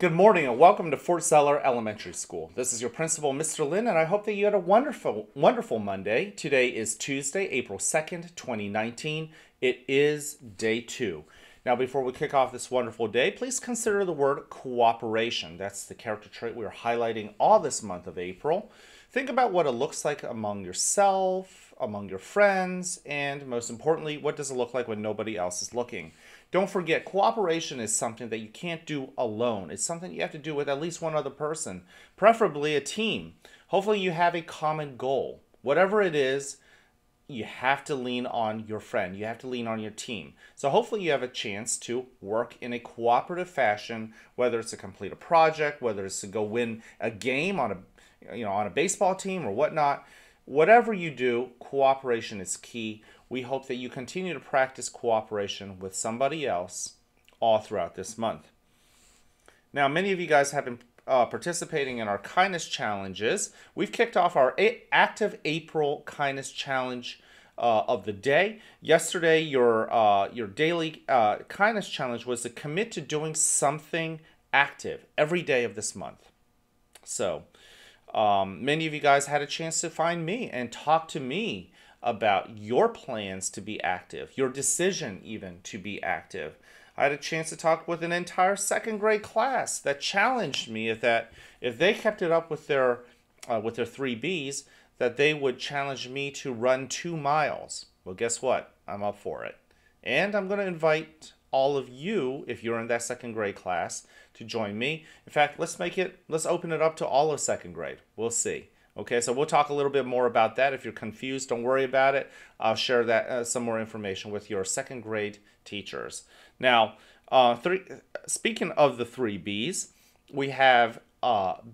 Good morning and welcome to Fort Zeller Elementary School. This is your principal, Mr. Lin, and I hope that you had a wonderful Monday. Today is Tuesday, April 2nd, 2019. It is day 2. Now, before we kick off this wonderful day, please consider the word cooperation. That's the character trait we are highlighting all this month of April. Think about what it looks like among yourself, among your friends, and most importantly, what does it look like when nobody else is looking? Don't forget, cooperation is something that you can't do alone. It's something you have to do with at least one other person, preferably a team. Hopefully you have a common goal. Whatever it is, you have to lean on your friend. You have to lean on your team. So hopefully you have a chance to work in a cooperative fashion, whether it's to complete a project, whether it's to go win a game on a baseball team or whatnot. Whatever you do, cooperation is key. We hope that you continue to practice cooperation with somebody else all throughout this month. Now, many of you guys have been participating in our kindness challenges. We've kicked off our active April kindness challenge of the day. Yesterday, your daily kindness challenge was to commit to doing something active every day of this month. So, many of you guys had a chance to find me and talk to me about your plans to be active, your decision even to be active. I had a chance to talk with an entire second grade class that challenged me if they kept it up with their 3Bs, that they would challenge me to run 2 miles. Well, guess what? I'm up for it. And I'm going to invite all of you, if you're in that second grade class, to join me. In fact, let's open it up to all of second grade. We'll see. Okay, so we'll talk a little bit more about that. If you're confused, don't worry about it. I'll share that some more information with your second grade teachers. Now, speaking of the 3Bs, we have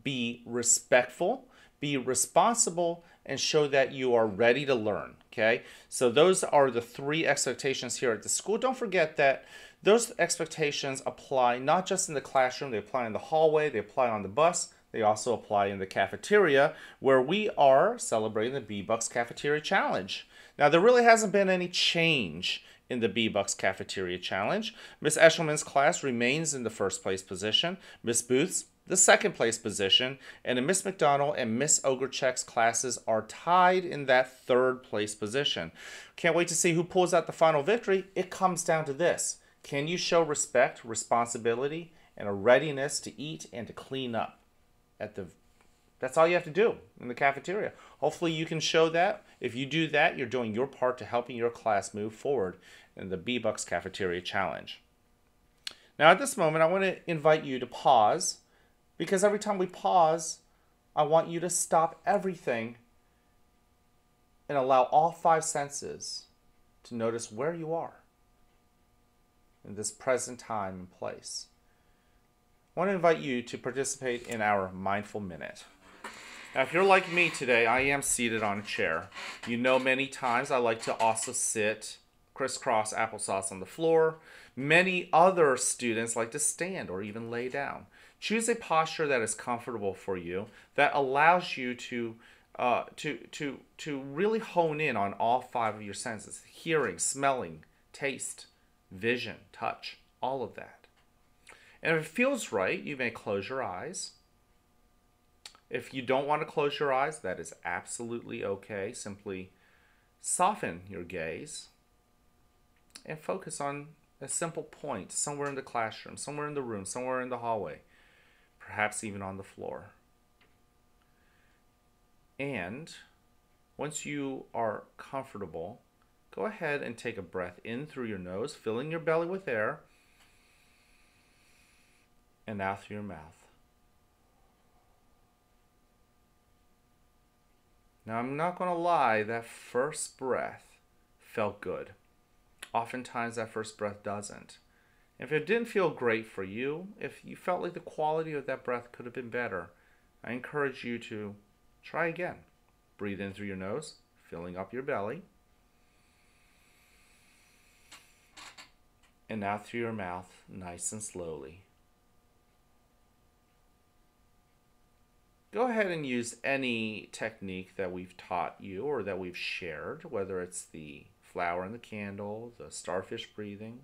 be respectful, be responsible, and show that you are ready to learn. Okay, so those are the 3 expectations here at the school. Don't forget that those expectations apply not just in the classroom, they apply in the hallway, they apply on the bus, they also apply in the cafeteria, where we are celebrating the B-Bucks Cafeteria Challenge. Now, there really hasn't been any change in the B-Bucks Cafeteria Challenge. Miss Eshelman's class remains in the first place position, Miss Booth's the second place position, and Miss McDonald and Miss Ogrechek's classes are tied in that third place position. Can't wait to see who pulls out the final victory. It comes down to this. Can you show respect, responsibility, and a readiness to eat and to clean up? That's all you have to do in the cafeteria. Hopefully you can show that. If you do that, you're doing your part to helping your class move forward in the B-Bucks Cafeteria Challenge. Now at this moment, I want to invite you to pause, because every time we pause, I want you to stop everything and allow all 5 senses to notice where you are in this present time and place. I want to invite you to participate in our Mindful Minute. Now, if you're like me today, I am seated on a chair. You know, many times I like to also sit crisscross applesauce on the floor. Many other students like to stand or even lay down. Choose a posture that is comfortable for you, that allows you to really hone in on all 5 of your senses: hearing, smelling, taste, vision, touch, all of that. And if it feels right, you may close your eyes. If you don't want to close your eyes, that is absolutely okay. Simply soften your gaze and focus on a simple point somewhere in the classroom, somewhere in the room, somewhere in the hallway, perhaps even on the floor. And once you are comfortable, go ahead and take a breath in through your nose, filling your belly with air, and out through your mouth. Now, I'm not going to lie, that first breath felt good. Oftentimes, that first breath doesn't. If it didn't feel great for you, if you felt like the quality of that breath could have been better, I encourage you to try again. Breathe in through your nose, filling up your belly, and out through your mouth, nice and slowly. Go ahead and use any technique that we've taught you or that we've shared, whether it's the flower and the candle, the starfish breathing,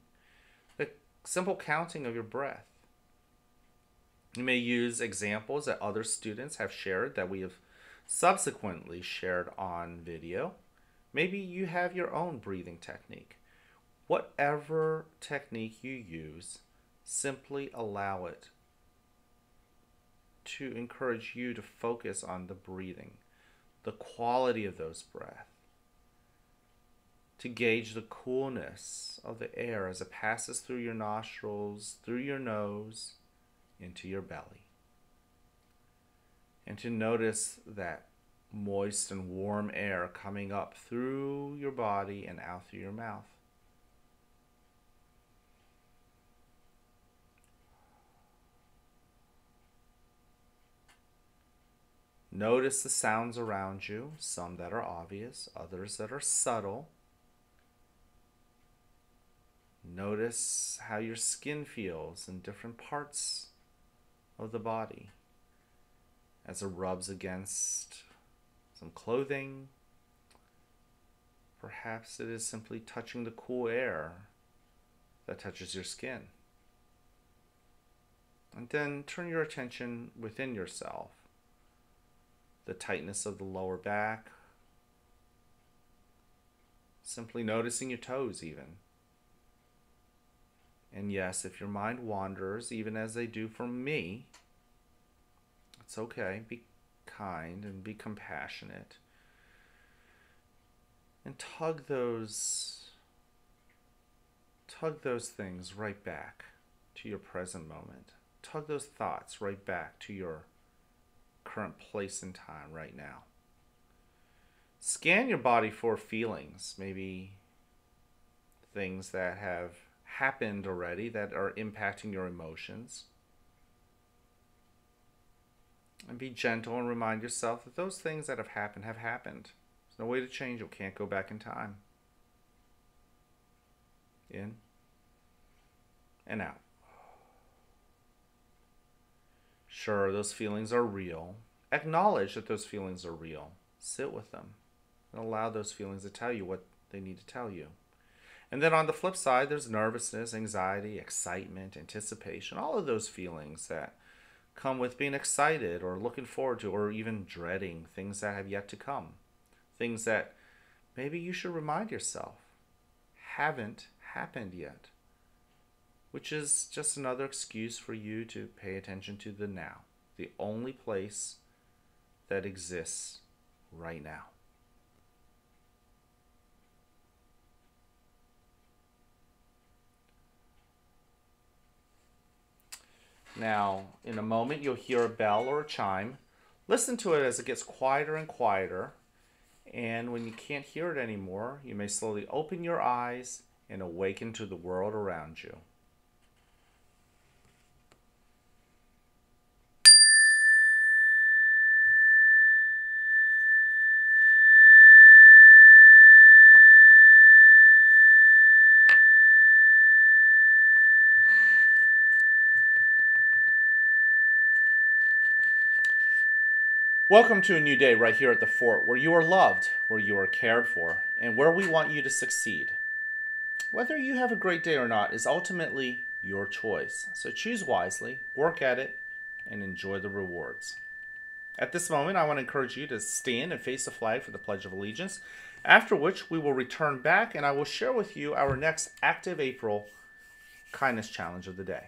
the simple counting of your breath. You may use examples that other students have shared that we have subsequently shared on video. Maybe you have your own breathing technique. Whatever technique you use, simply allow it to encourage you to focus on the breathing, the quality of those breaths, to gauge the coolness of the air as it passes through your nostrils, through your nose, into your belly. And to notice that moist and warm air coming up through your body and out through your mouth. Notice the sounds around you, some that are obvious, others that are subtle. Notice how your skin feels in different parts of the body as it rubs against some clothing. Perhaps it is simply touching the cool air that touches your skin. And then turn your attention within yourself. The tightness of the lower back. Simply noticing your toes even. And yes, if your mind wanders, even as they do for me, it's okay. Be kind and be compassionate. And tug those things right back to your present moment. Tug those thoughts right back to your current place in time right now. Scan your body for feelings, maybe things that have happened already that are impacting your emotions. And be gentle and remind yourself that those things that have happened have happened. There's no way to change it. Can't go back in time. In and out. Sure, those feelings are real. Acknowledge that those feelings are real. Sit with them and allow those feelings to tell you what they need to tell you. And then on the flip side, there's nervousness, anxiety, excitement, anticipation, all of those feelings that come with being excited or looking forward to or even dreading things that have yet to come. Things that maybe you should remind yourself haven't happened yet, which is just another excuse for you to pay attention to the now, the only place that exists right now. Now, in a moment, you'll hear a bell or a chime. Listen to it as it gets quieter and quieter. And when you can't hear it anymore, you may slowly open your eyes and awaken to the world around you. Welcome to a new day right here at the fort, where you are loved, where you are cared for, and where we want you to succeed. Whether you have a great day or not is ultimately your choice. So choose wisely, work at it, and enjoy the rewards. At this moment, I want to encourage you to stand and face the flag for the Pledge of Allegiance, after which we will return back and I will share with you our next Active April Kindness Challenge of the day.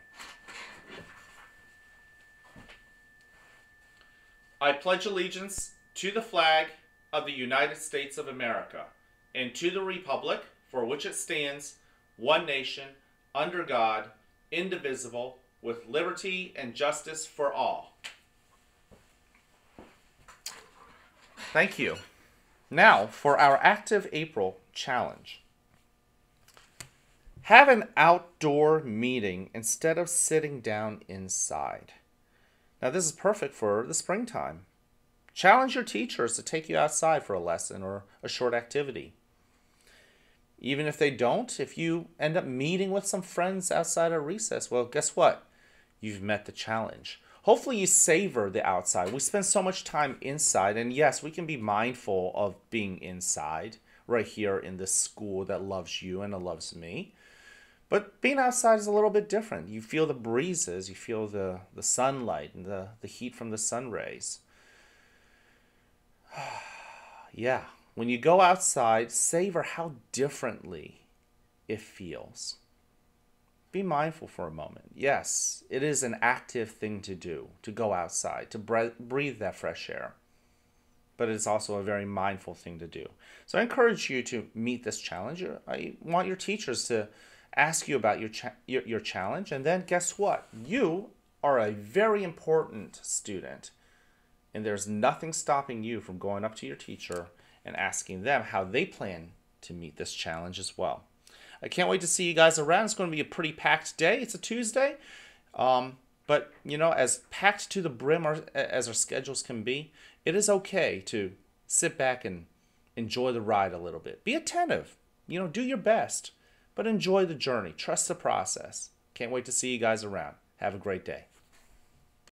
I pledge allegiance to the flag of the United States of America and to the republic for which it stands, one nation, under God, indivisible, with liberty and justice for all. Thank you. Now for our Active April Challenge. Have an outdoor meeting instead of sitting down inside. Now this is perfect for the springtime. Challenge your teachers to take you outside for a lesson or a short activity. Even if they don't, if you end up meeting with some friends outside of recess, well, guess what? You've met the challenge. Hopefully you savor the outside. We spend so much time inside, and yes, we can be mindful of being inside right here in this school that loves you and that loves me. But being outside is a little bit different. You feel the breezes, you feel the sunlight and the heat from the sun rays. Yeah, when you go outside, savor how differently it feels. Be mindful for a moment. Yes, it is an active thing to do, to go outside, to breathe that fresh air. But it's also a very mindful thing to do. So I encourage you to meet this challenge. I want your teachers to ask you about your challenge, and then guess what? You are a very important student, and there's nothing stopping you from going up to your teacher and asking them how they plan to meet this challenge as well. I can't wait to see you guys around. It's going to be a pretty packed day. It's a Tuesday. But, as packed to the brim as our schedules can be, it is okay to sit back and enjoy the ride a little bit. Be attentive. Do your best. But enjoy the journey. Trust the process. Can't wait to see you guys around. Have a great day.